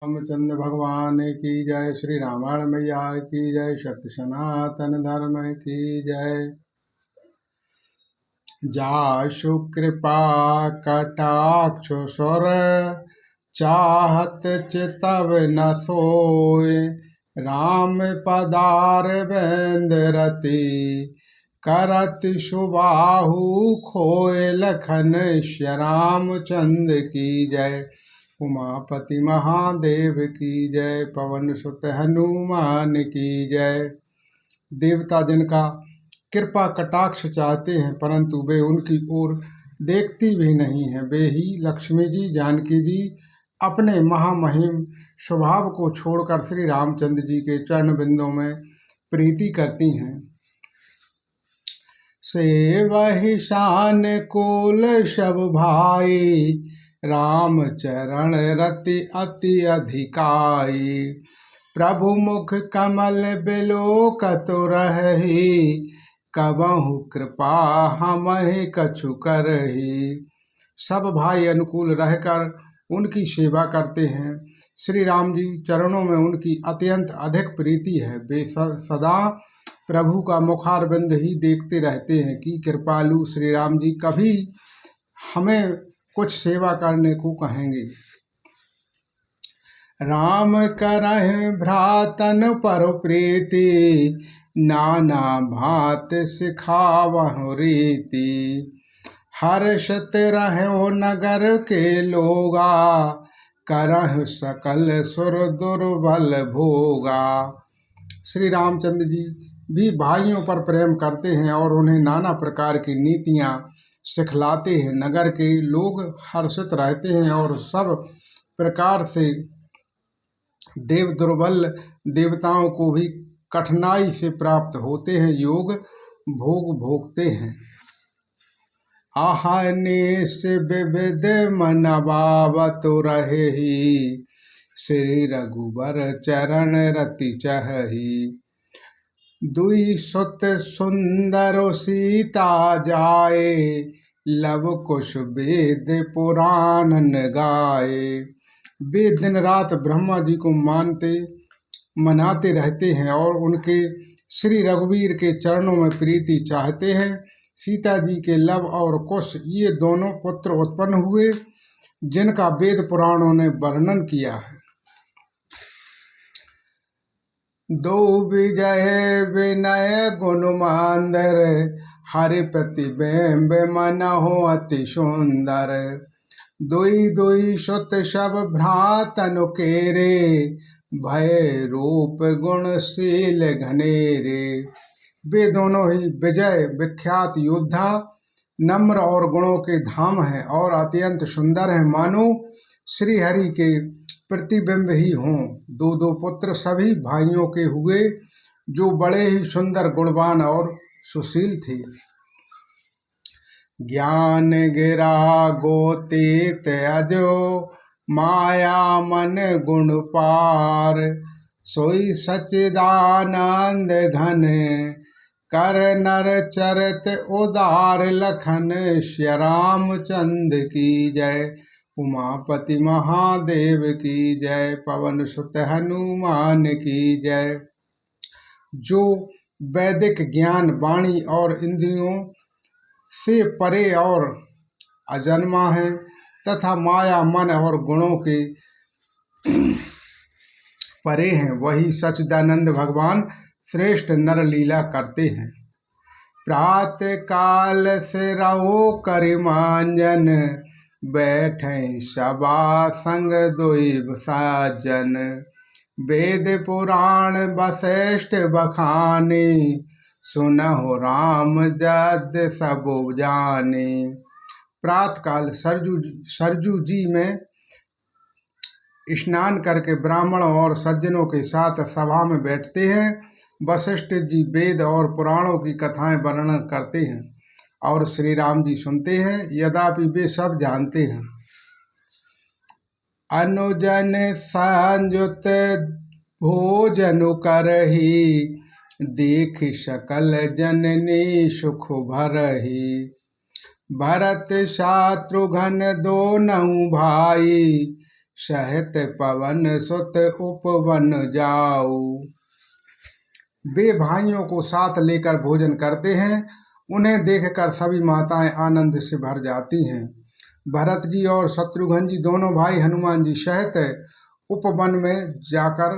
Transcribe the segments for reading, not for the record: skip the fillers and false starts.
रामचंद्र भगवान की जय। श्री रामायण मैया की जय। सत्य सनातन धर्म की जय। जासु कृपा कटाक्ष सुर चाहत चितव न सोय। राम पदार बेंद रति करत सुबाहु खोय। लखन श्याम चंद्र की जय। उमापति महादेव की जय। पवन सुत हनुमान की जय। देवता जिनका कृपा कटाक्ष चाहते हैं परंतु वे उनकी ओर देखती भी नहीं हैं, वे ही लक्ष्मी जी जानकी जी अपने महामहिम स्वभाव को छोड़कर श्री रामचंद्र जी के चरण बिंदों में प्रीति करती हैं। से वही शान कुल सब भाई राम चरण रति अति अधिकाई। प्रभु मुख कमल बिलोकत रही कबहु कृपा हमहि कछु करही। सब भाई अनुकूल रहकर उनकी सेवा करते हैं। श्री राम जी चरणों में उनकी अत्यंत अधिक प्रीति है। वे सदा प्रभु का मुखारविंद ही देखते रहते हैं कि कृपालु श्री राम जी कभी हमें कुछ सेवा करने को कहेंगे। राम करहि भ्रातन पर प्रीति नाना भात सिखावहु रीति। हर्षत रहो नगर के लोगा करहु सकल सुर दुर्बल भोगा। श्री रामचंद्र जी भी भाइयों पर प्रेम करते हैं और उन्हें नाना प्रकार की नीतियां सिखलाते हैं। नगर के लोग हर्षित रहते हैं और सब प्रकार से देव दुर्बल देवताओं को भी कठिनाई से प्राप्त होते हैं, योग भोग भोगते हैं। आहने से विविध मन बावत रहे ही श्री रघुबर चरण रति चहही। दुई सुत सुंदर सीता जाए लव कुश वेद पुराण गाए। वे दिन रात ब्रह्मा जी को मनाते रहते हैं और उनके श्री रघुवीर के चरणों में प्रीति चाहते हैं। सीता जी के लव और कुश ये दोनों पुत्र उत्पन्न हुए जिनका वेद पुराणों ने वर्णन किया है। दो विजय विनय गुण मांदर हरि प्रतिबिंब मन हो अति सुंदर। दुई दुई सुत सब भ्रातन केरे भय रूप गुणशील घनेरे। वे दोनों ही विजय विख्यात योद्धा नम्र और गुणों के धाम हैं और अत्यंत सुंदर हैं, मानो श्री हरि के प्रतिबिंब ही हों। दो दो पुत्र सभी भाइयों के हुए जो बड़े ही सुंदर गुणवान और सुशील थे। ज्ञान गिरा गोते त्यजो माया मन गुण पार। सोई सच्चिदानंद घन कर नर चरित उदार। लखन श्याम चंद्र की जय। उमापति महादेव की जय। पवन सुत हनुमान की जय। जो वैदिक ज्ञान वाणी और इंद्रियों से परे और अजन्मा है तथा माया मन और गुणों के परे हैं, वही सच्चिदानंद भगवान श्रेष्ठ नर लीला करते हैं। प्रातः काल से रहो करिमांजन बैठे सभा संग दुई साजन। वेद पुराण वशिष्ठ बखाने सुनहु राम जद सब जाने। प्रातः काल सरजू जी में स्नान करके ब्राह्मण और सज्जनों के साथ सभा में बैठते हैं। वशिष्ठ जी वेद और पुराणों की कथाएं वर्णन करते हैं और श्री राम जी सुनते हैं, यद्यपि वे सब जानते हैं। अनुजन संयुत भोजन करही देख सकल जननी सुख भरही। भरत शत्रुघ्न दोनों भाई सहित पवन सुत उपवन जाऊ। वे भाइयों को साथ लेकर भोजन करते हैं। उन्हें देखकर सभी माताएं आनंद से भर जाती हैं। भरत जी और शत्रुघ्न जी दोनों भाई हनुमान जी सहित उपवन में जाकर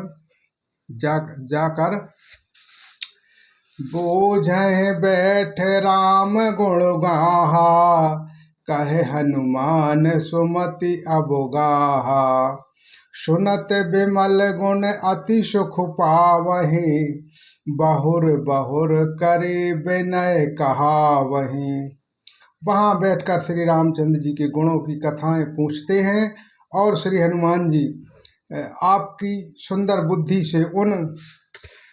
बोझे बैठ राम गुण गाहा, कहे हनुमान सुमति अबुगाहा। सुनत बिमल गुण अति सुख पावहीं, बहुर बहुर करे विनय कहावहीं। वहाँ बैठकर श्री रामचंद्र जी के गुणों की कथाएं पूछते हैं और श्री हनुमान जी आपकी सुंदर बुद्धि से उन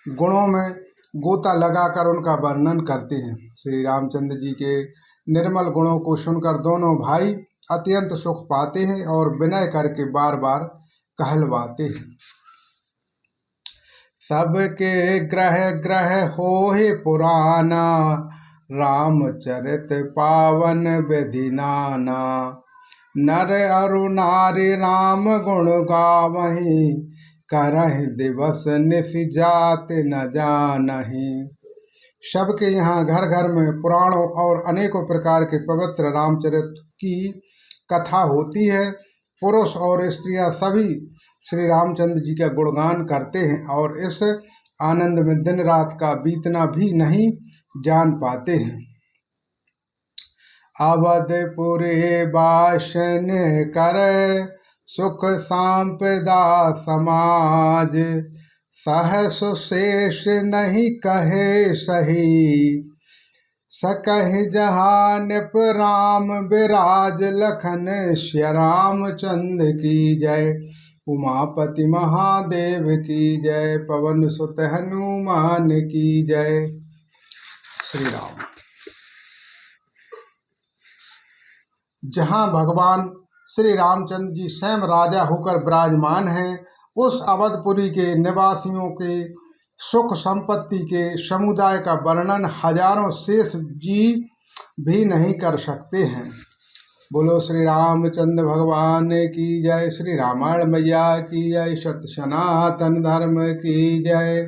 गुणों में गोता लगाकर उनका वर्णन करते हैं। श्री रामचंद्र जी के निर्मल गुणों को सुनकर दोनों भाई अत्यंत सुख पाते हैं और विनय करके बार बार कहलवाते हैं। सबके ग्रह ग्रह होहि पुराना, रामचरित पावन विधि नाना। नर अरु नारी राम गुण गावहीं, करहि दिवस निश जात न जानहीं। सबके यहाँ घर घर में पुराणों और अनेकों प्रकार के पवित्र रामचरित की कथा होती है। पुरुष और स्त्रियां सभी श्री रामचंद्र जी का गुणगान करते हैं और इस आनंद में दिन रात का बीतना भी नहीं जान पाते हैं। अवधपुरी बासन कर सुख सांपदा समाज, सहस शेष नहीं कहे सही। सकहि जहाँ नृप राम विराज, लखन श्री रामचंद्र की जय। उमापति महादेव की जय, पवन सुत हनुमान की जय। श्री राम। जहाँ भगवान श्री रामचंद्र जी स्वयं राजा होकर विराजमान हैं, उस अवधपुरी के निवासियों के सुख संपत्ति के समुदाय का वर्णन हजारों शेष जी भी नहीं कर सकते हैं। बोलो श्री रामचंद्र भगवान की जय। श्री रामायण मैया की जय। सत्य सनातन धर्म की जय।